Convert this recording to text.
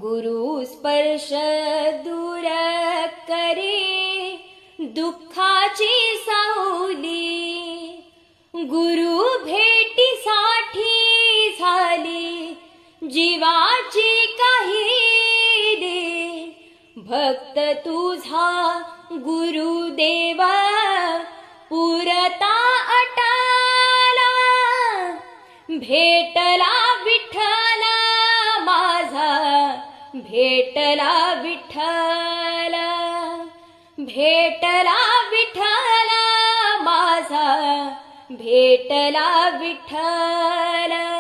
गुरु स्पर्श दूर करे दुःखाची सावली, गुरु भेटीसाठी झाली जीवाची काहिली। भक्त तुझा गुरुदेवा पुरता अटाला, भेटला विठ्ठला माझा, भेटला विठ्ठला, भेटला विठ्ठला माझा, भेटला विठ्ठला।